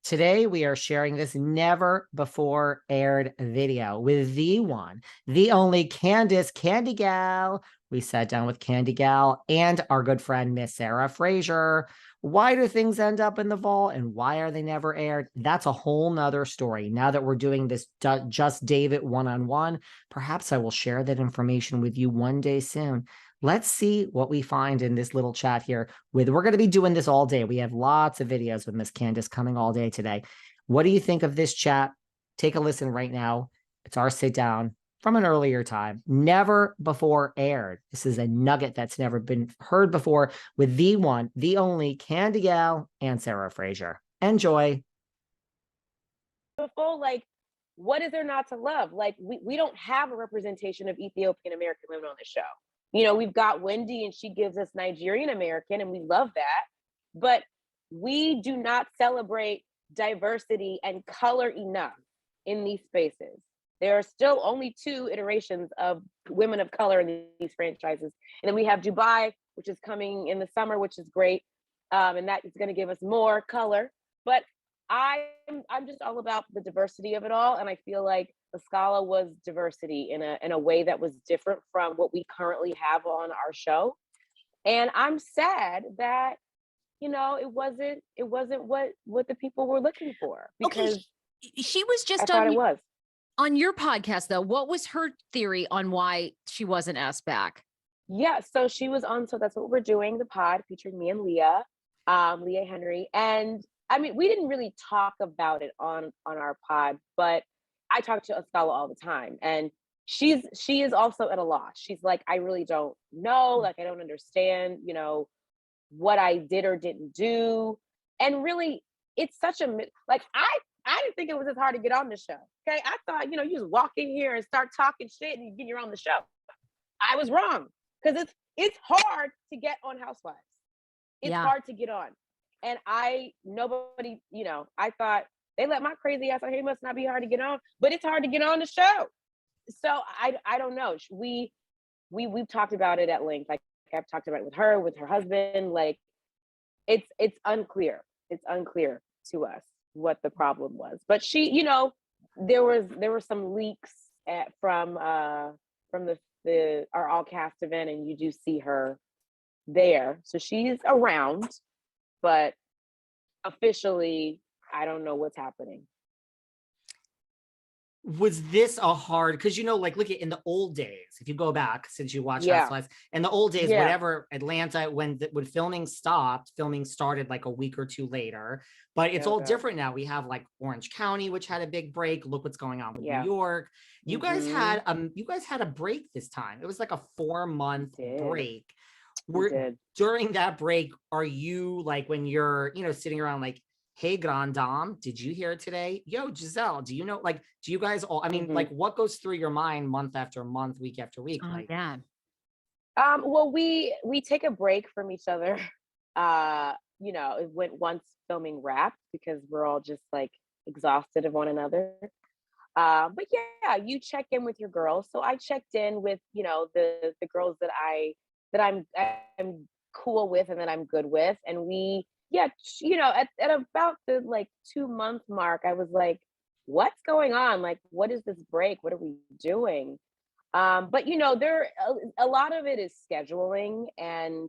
Today, we are sharing this never before aired video with the one, the only Candiace Candy Gal. We sat down with Candy Gal and our good friend, Miss Sarah Fraser. Why do things end up in the vault and why are they never aired? That's a whole nother story. Now that we're doing this Just David one-on-one, perhaps I will share that information with you one day soon. Let's see what we find in this little chat here. We're going to be doing this all day. We have lots of videos with Miss Candiace coming all day today. What do you think of this chat? Take a listen right now. It's our sit down from an earlier time, never before aired. This is a nugget that's never been heard before with the one, the only Candy Gal and Sarah Fraser. Enjoy. Like, what is there not to love? Like, we don't have a representation of Ethiopian American women on the show. You know, we've got Wendy and she gives us Nigerian American and we love that. But we do not celebrate diversity and color enough in these spaces. There are still only 2 iterations of women of color in these franchises. And then we have Dubai, which is coming in the summer, which is great. And that is going to give us more color. But I'm just all about the diversity of it all. And I feel like La Scala was diversity in a way that was different from what we currently have on our show. And I'm sad that, you know, it wasn't what the people were looking for, because okay, she was just on your podcast though. What was her theory on why she wasn't asked back? Yeah, so she was on, so that's what we're doing, the pod featuring me and Leah Henry. And I mean, we didn't really talk about it on our pod, but I talk to Ascala all the time, and she is also at a loss. She's like, I really don't know, like I don't understand, you know, what I did or didn't do. And really, it's such a like I didn't think it was as hard to get on the show. Okay, I thought, you know, you just walk in here and start talking shit and you're on the show. I was wrong, because it's hard to get on Housewives. It's hard to get on. And nobody, you know, I thought they let my crazy ass out here, must not be hard to get on, but it's hard to get on the show. So I don't know. We've talked about it at length. Like I've talked about it with her husband. Like it's unclear. It's unclear to us what the problem was. But she, you know, there were some leaks from our all cast event, and you do see her there. So she's around. But officially, I don't know what's happening. Was this a hard, because, you know, like, look at in the old days, if you go back, since you watch Housewives, in the old days, whatever Atlanta, when filming stopped, filming started like a week or 2 later, but it's all different now. We have like Orange County, which had a big break. Look what's going on with New York. You guys had a break this time. It was like a 4-month break. During that break, are you like, when you're, you know, sitting around like, hey, Grand Dame, did you hear it today? Yo, Giselle, do you know, like, do you guys all, I mean, like, what goes through your mind month after month, week after week? Oh, like, yeah. Well, we take a break from each other. You know, it went once filming wrapped, because we're all just like exhausted of one another. But yeah, you check in with your girls. So I checked in with, you know, the girls that I'm cool with and that I'm good with. And we, you know, at about the like 2-month mark, I was like, what's going on? Like, what is this break? What are we doing? But you know, a lot of it is scheduling and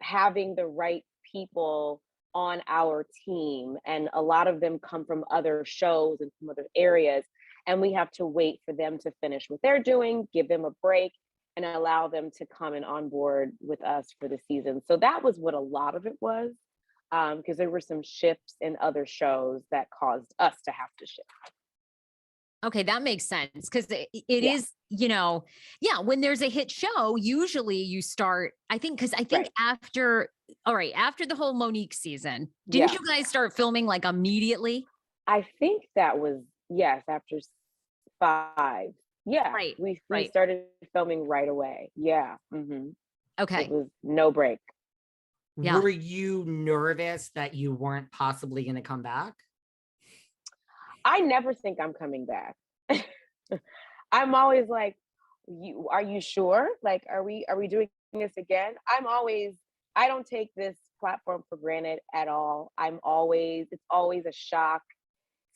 having the right people on our team. And a lot of them come from other shows and from other areas. And we have to wait for them to finish what they're doing, give them a break, and allow them to come and on board with us for the season. So that was what a lot of it was, because there were some shifts in other shows that caused us to have to shift. Okay, that makes sense, because it is, you know, when there's a hit show, usually you start, I think after the whole Monique season, didn't you guys start filming like immediately? I think that was, after 5. Yeah, right. We started filming right away. Yeah. Mm-hmm. Okay. It was no break. Yeah. Were you nervous that you weren't possibly going to come back? I never think I'm coming back. I'm always like, are you sure? Like, are we doing this again? I don't take this platform for granted at all. It's always a shock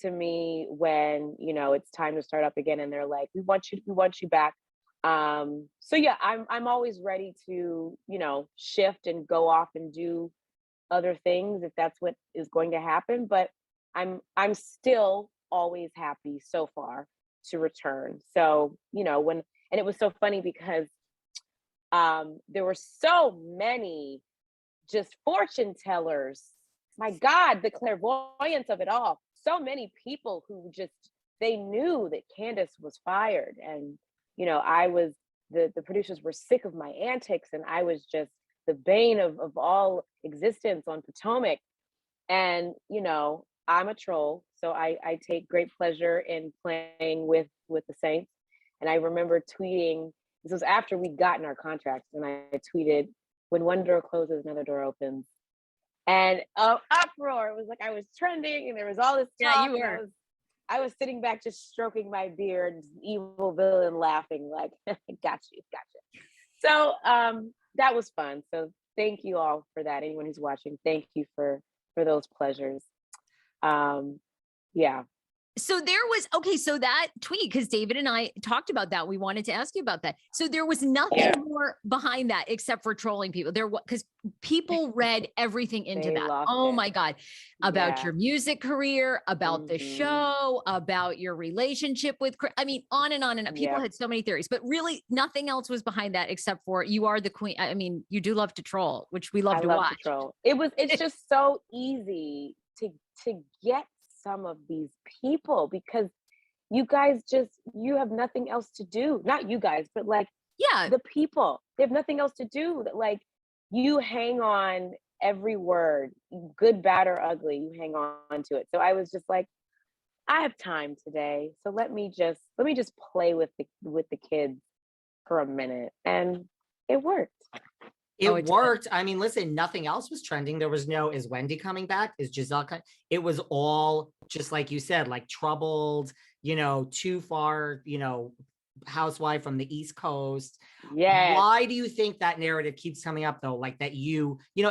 to me when, it's time to start up again and they're like, we want you back. So yeah, I'm always ready to, shift and go off and do other things if that's what is going to happen. But I'm still always happy so far to return. So, and it was so funny because there were so many just fortune tellers. My God, the clairvoyance of it all. So many people who just, they knew that Candiace was fired. And, I was, the producers were sick of my antics and I was just the bane of all existence on Potomac. And, I'm a troll. So I take great pleasure in playing with the Saints. And I remember tweeting, this was after we'd gotten our contracts, and I tweeted, when one door closes, another door opens. And uproar. It was like I was trending and there was all this talk. Yeah, you were. I was sitting back just stroking my beard, evil villain laughing, like, gotcha. So that was fun. So thank you all for that. Anyone who's watching, thank you for those pleasures. Yeah. So there was, okay, so that tweet, because David and I talked about that. We wanted to ask you about that. So there was nothing more behind that except for trolling people. There was, because people read everything into They that. loved Oh it. my God. About Yeah. your music career, about the show, about your relationship with, I mean, on and on and on. People had so many theories, but really nothing else was behind that except for you are the queen. I mean, you do love to troll, which we love to watch. To troll. It's just so easy to get some of these people because you guys you have nothing else to do. Not you guys, but like the people, they have nothing else to do. That like you hang on every word, good, bad, or ugly, you hang on to it. So I was just like, I have time today, so let me just play with the kids for a minute, and it worked. It worked. I mean, listen, nothing else was trending. There was no, is Wendy coming back? Is Giselle coming? It was all just like you said, like troubled, too far, housewife from the East Coast. Yeah. Why do you think that narrative keeps coming up though? Like that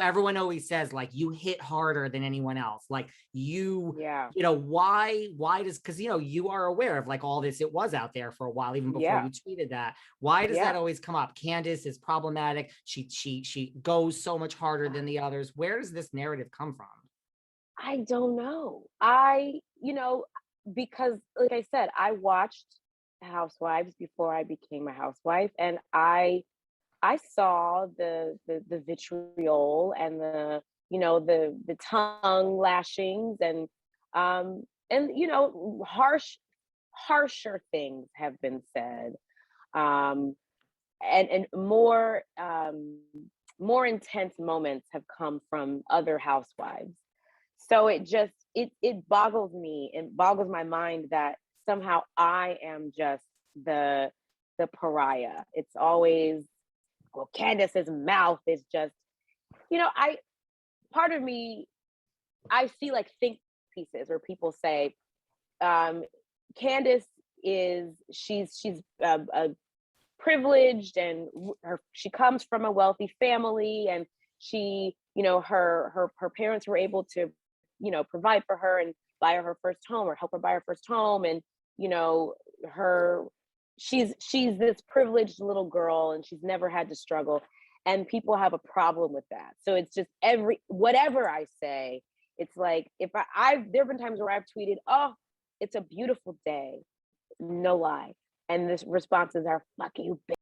everyone always says like you hit harder than anyone else. Like why does, because you are aware of like all this, it was out there for a while, even before you tweeted that. Why does that always come up? Candiace is problematic. She goes so much harder than the others. Where does this narrative come from? I don't know. Because like I said, I watched Housewives before I became a housewife, and I saw the vitriol and the tongue lashings and harsher things have been said, and more intense moments have come from other housewives. So it boggles me. It boggles my mind that somehow I am just the pariah. It's always, well, Candiace's mouth is just, part of me, I see like think pieces where people say, Candiace she's privileged, and she comes from a wealthy family, and she, her parents were able to, provide for her and buy her first home or help her buy her first home. And, she's this privileged little girl and she's never had to struggle. And people have a problem with that. So it's just whatever I say, it's like, if there have been times where I've tweeted, oh, it's a beautiful day. No lie. And the responses are, fuck you, bitch.